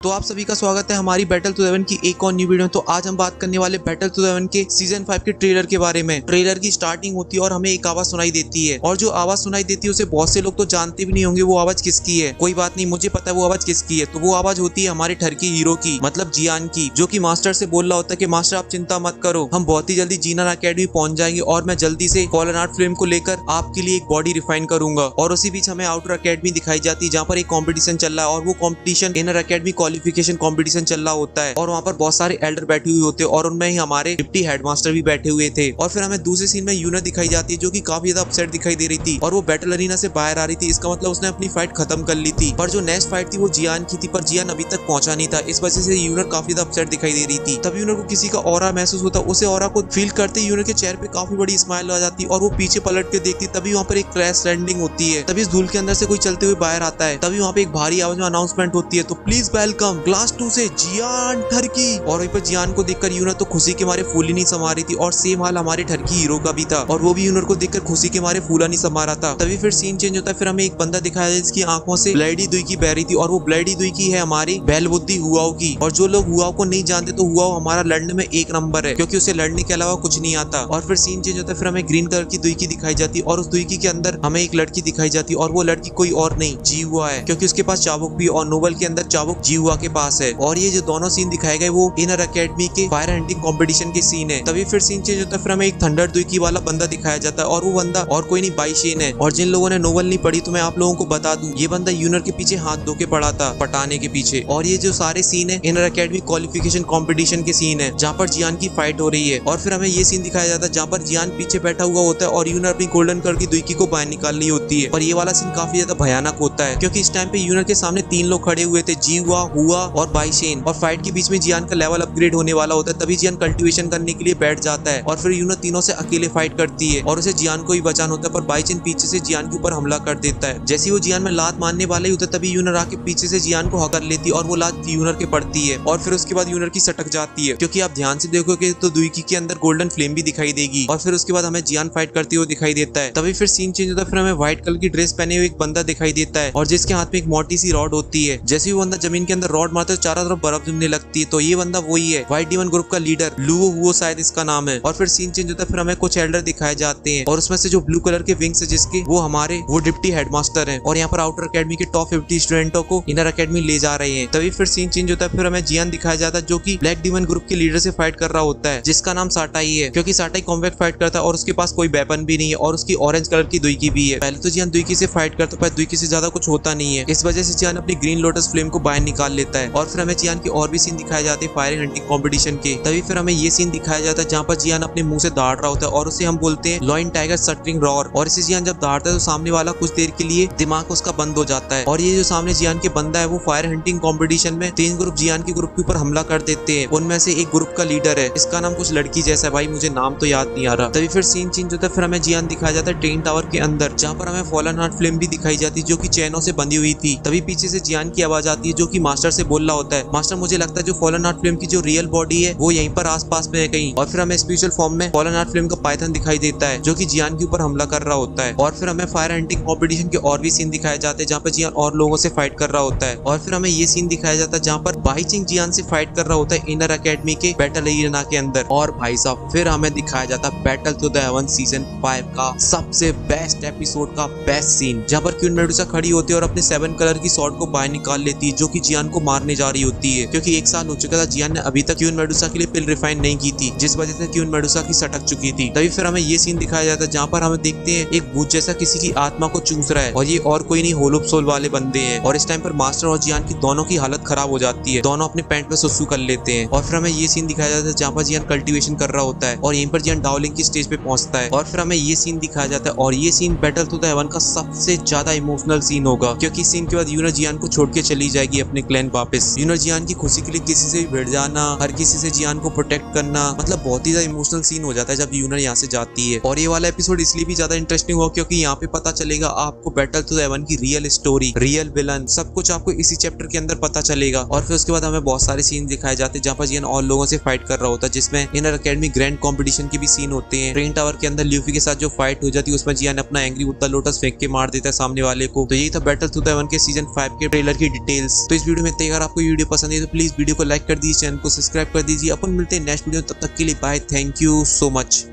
तो आप सभी का स्वागत है हमारी बैटल 211 की एक और न्यू वीडियो। तो आज हम बात करने वाले बैटल 211 के सीजन 5 के ट्रेलर के बारे में। ट्रेलर की स्टार्टिंग होती है और हमें एक आवाज सुनाई देती है, और जो आवाज सुनाई देती है उसे बहुत से लोग तो जानते भी नहीं होंगे वो आवाज किसकी है। कोई बात नहीं, मुझे पता है वो आवाज किसकी है। तो वो आवाज होती है हमारे ठरकी हीरो की, मतलब जियान की, जो कि मास्टर से बोल रहा होता है कि मास्टर आप चिंता मत करो, हम बहुत ही जल्दी जीनान अकेडमी पहुंच जाएंगे और मैं जल्दी से फॉलन आर्ट फिल्म को लेकर आपके लिए एक बॉडी रिफाइन करूंगा। और उसी बीच हमें आउटर अकेडमी दिखाई जाती है जहाँ पर एक कॉम्पिटिशन चल रहा है, और वो competition inner academy qualification competition चल रहा होता है। और वहाँ पर बहुत सारे एल्डर बैठे हुए होते हैं और उनमें ही हमारे डिप्टी हेडमास्टर भी बैठे हुए थे। और फिर हमें दूसरे सीन में यूना दिखाई जाती है जो कि काफी ज्यादा अपसेट दिखाई दे रही थी, और वो बैटल अरीना से बाहर आ रही थी। इसका मतलब उसने अपनी फाइट खत्म कर ली थी, पर जो नेक्स्ट फाइट थी वो जियान की थी, पर जियान अभी तक पहुंचा नहीं था। इस वजह से यूनर काफी ज्यादा अपसेट दिखाई दे रही थी। तब यूनर को किसी का ऑरा महसूस होता, उसे ऑरा को फील करते यूनर के चेहरे पे काफी बड़ी स्माइल आ जाती और वो पीछे पलट के देखती। तभी वहाँ पर एक क्रैश लैंडिंग होती है। तभी इस धूल के अंदर से कोई चलते हुए बाहर आता है। तभी वहाँ पे एक भारी आवाज में अनाउंसमेंट होती है, तो प्लीज वेलकम क्लास 2 से जियान ठरकी। और वहीं पर जियान को देखकर यूनर तो खुशी के मारे फूली नहीं समा रही थी, और सेम हाल हमारे ठरकी हीरो का भी था, और वो भी यूनर को देखकर खुशी के मारे फूला नहीं समा रहा था। तभी फिर सीन चेंज होता है। फिर हमें एक बंदा दिखाया जाए जिसकी आंखों से ब्लडी दुई की बह रही थी, और वो ब्लडी दुई की है हमारी बेलबुद्धि हुआओ की। और जो लोग हुआओ को नहीं जानते तो हुआओ हमारा लड़ने में एक नंबर है, क्योंकि उसे लड़ने के अलावा कुछ नहीं आता। और फिर सीन चेंज होता है। फिर हमें ग्रीन कलर की दुई की दिखाई जाती, और उस दुई की के अंदर हमें एक लड़की दिखाई जाती, और वो लड़की कोई और नहीं जी हुआ है, क्योंकि उसके पास चाबुक भी, और नोबल के अंदर चाबुक जी हुआ के पास है। और ये जो दोनों सीन दिखाए गए वो इनर अकेडमी के फायर हंटिंग कंपटीशन के सीन है। तभी फिर सीन चेंज होता है। फिर हमें एक थंडर दुई वाला बंदा दिखाया जाता है, और वो बंदा और कोई नहीं बाईशेन है। और जिन लोगों ने नोवेल नहीं पढ़ी तो मैं आप लोगों को बता दूं, ये बंदा यूनर के पीछे हाथ धो के पड़ा था, पटाने के पीछे। और ये जो सारे सीन है इनर अकेडमी क्वालिफिकेशन कंपटीशन के सीन है, जहाँ पर जियान की फाइट हो रही है। और फिर हमें ये सीन दिखाया जाता है जहाँ पर जियान पीछे बैठा हुआ होता है और यूनर अपनी गोल्डन कलर की दुई को बाहर निकाल ली होती है। और ये वाला सीन काफी ज्यादा भयानक होता है, क्योंकि इस टाइम पे यूनर के सामने 3 लोग खड़े हुए थे, जी हुआ और बाईशेन। और फाइट के बीच में जियान का लेवल अपग्रेड होने वाला होता है। तभी जियान कल्टीवेशन करने के लिए बैठ जाता है, और फिर यूनर तीनों से अकेले फाइट करती है, और उसे जियान को ही बचाना होता है। पर बाईचेन पीछे से जियान के ऊपर हमला कर देता है। जैसे वो जियान में लात मारने वाला ही होता है, तभी यूनर आके पीछे से जियान को हकर लेती है, और वो लात यूनर के पड़ती है। और फिर उसके बाद यूनर की सटक जाती है, क्योंकि आप ध्यान से देखोगे तो दुईकी के अंदर गोल्डन फ्लेम भी दिखाई देगी। और फिर उसके बाद हमें जियान फाइट करते हुए दिखाई देता है। तभी फिर सीन चेंज होता है। फिर हमें व्हाइट कलर की ड्रेस पहने हुए एक बंदा दिखाई देता है, और जिसके हाथ में एक मोटी सी रॉड होती है। जैसे वो बंदा जमीन के अंदर रॉड मारता है, चारों तरफ बर्फ जमने लगती है। तो ये बंदा वही है, व्हाइट डीमन ग्रुप का लीडर लुओ हुओ शायद इसका नाम है। और फिर सीन चेंज होता है। फिर हमें कुछ एल्डर दिखाए जाते हैं, और उसमें से जो ब्लू कलर के विंग्स है जिसके, वो हमारे वो डिप्टी हेडमास्टर हैं। और यहाँ पर आउटर अकेडमी के टॉप 50 स्टूडेंटों को इनर अकेडमी ले जा रहे हैं। तभी फिर सीन चेंज होता है। फिर हमें जियान दिखाया जाता है जो कि ब्लैक डीमन ग्रुप के लीडर से फाइट कर रहा होता है, जिसका नाम साटाई है, क्योंकि साटाई कॉम्बैट फाइट करता है और उसके पास कोई वेपन भी नहीं है, और उसकी ऑरेंज कलर की दुईकी भी है। पहले तो जियान दुईकी से फाइट करता है, दुईकी से ज्यादा कुछ होता नहीं है। इस वजह से जियान अपनी ग्रीन लोटस फ्लेम को बाहर निकाल लेता है। और फिर हमें जियान के और भी सीन दिखाए जाते हैं फायर हंटिंग कॉम्पिटिशन के। तभी फिर हमें ये सीन दिखाया जाता है जहाँ पर जियान अपने मुंह से दाड़ रहा होता है, और उसे हम बोलते हैं लॉइन टाइगर सटरिंग रॉर। और इसे जियान जब दाड़ता है तो सामने वाला कुछ देर के लिए दिमाग उसका बंद हो जाता है। और ये जो सामने जियान के बंदा है वो फायर हंटिंग कॉम्पिटिशन में 3 ग्रुप जियान के ग्रुप के ऊपर हमला कर देते हैं। उनमें से एक ग्रुप का लीडर है, इसका नाम कुछ लड़की जैसा है, भाई मुझे नाम तो याद नहीं आ रहा। तभी फिर सीन चेंज होता है। फिर हमें जियान दिखाया जाता है ट्रेन टावर के अंदर, जहाँ पर हमें फॉलन आर्ट फिल्म भी दिखाई जाती है जो कि चैनों से बंधी हुई थी। तभी पीछे से जियान की आवाज आती है जो कि मास्टर से बोल रहा होता है, मास्टर मुझे लगता है जो फॉलन आर्ट फिल्म की जो रियल बॉडी है वो यहीं पर आसपास में है कहीं। और फिर हमें स्पेशल फॉर्म में फॉलन आर्ट फिल्म का पाइथन दिखाई देता है जो कि जियान के ऊपर हमला कर रहा होता है। और फिर हमें फायर हंटिंग कॉम्पिटिशन के और भी सीन दिखाए जाते हैं जहाँ पर जियान और लोगों से फाइट कर रहा होता है। और फिर हमें ये सीन दिखाया जाता है जहाँ पर बाईचिंग जियान से फाइट कर रहा होता है इनर अकेडमी के बैटल एरिना के अंदर। और भाई साहब फिर हमें दिखाया जाता है बैटल 211 सीजन 5 का सबसे बेस्ट एपिसोड का बेस्ट सीन, जहाँ पर क्वीन मेडुसा खड़ी होती है और अपने 7 कलर की स्वॉर्ड को बाहर निकाल लेती है, जो कि जियान को मारने जा रही होती है। क्योंकि 1 साल हो चुका था, जियान ने अभी तक क्वीन मेडुसा के लिए पिल रिफाइन नहीं की थी, जिस वजह से क्वीन मेडुसा की सटक चुकी थी। तभी फिर हमें ये सीन दिखाया जाता है जहाँ पर हमें देखते हैं एक भूत जैसा किसी की आत्मा को चूस रहा है, और ये और कोई नहीं होलोप सोल वाले बंदे हैं। और इस टाइम पर मास्टर और जियान की दोनों की हालत खराब हो जाती है, दोनों अपने पैंट में सुसु कर लेते हैं। और फिर हमें ये सीन दिखाया जाता है जहाँ पर जियान कल्टीवेशन कर रहा होता है, और यहीं पर जियान डाउलिंग की स्टेज पे पहुंचता है। और फिर हमें ये सीन दिखाया जाता है, और ये सीन बैटल 211 का सबसे ज्यादा इमोशनल सीन होगा, क्योंकि इस सीन के बाद यूनर जियान को छोड़ के चली जाएगी अपने क्लैन वापस। यूनर जियान की खुशी के लिए किसी से भी भिड़ जाना, हर किसी से जियान को प्रोटेक्ट करना, मतलब बहुत ही ज्यादा इमोशनल सीन हो जाता है जब यूनर यहाँ से जाती है। और ये वाला एपिसोड इसलिए भी ज्यादा इंटरेस्टिंग हुआ क्योंकि यहाँ पे पता चलेगा आपको बैटल 211 की रियल स्टोरी, रियल विलन, सब कुछ आपको इसी चैप्टर के अंदर पता चलेगा। और फिर उसके बाद हमें बहुत सारे सीन दिखाए जाते हैं जहाँ पर जियान और लोगों से फाइट कर रहा होता है, जिसमें इनर अकेडमी ग्रैंड कॉम्पिटिशन के भी सीन होते हैं। ट्रेन टावर के अंदर ल्यूफी के साथ जो फाइट हो जाती है उसमें जियान अपना एंग्री बुद्धा लोटस फेंक के मार देता है सामने वाले को। तो यही था बैटल 211 के सीजन 5 के ट्रेलर की डिटेल्स। तो इस वीडियो में कहते हैं अगर आपको वीडियो पसंद है तो प्लीज वीडियो को लाइक कर दीजिए, चैनल को सब्सक्राइब कर दीजिए। अपन मिलते हैं नेक्स्ट वीडियो, तब तक के लिए bye, thank you so much.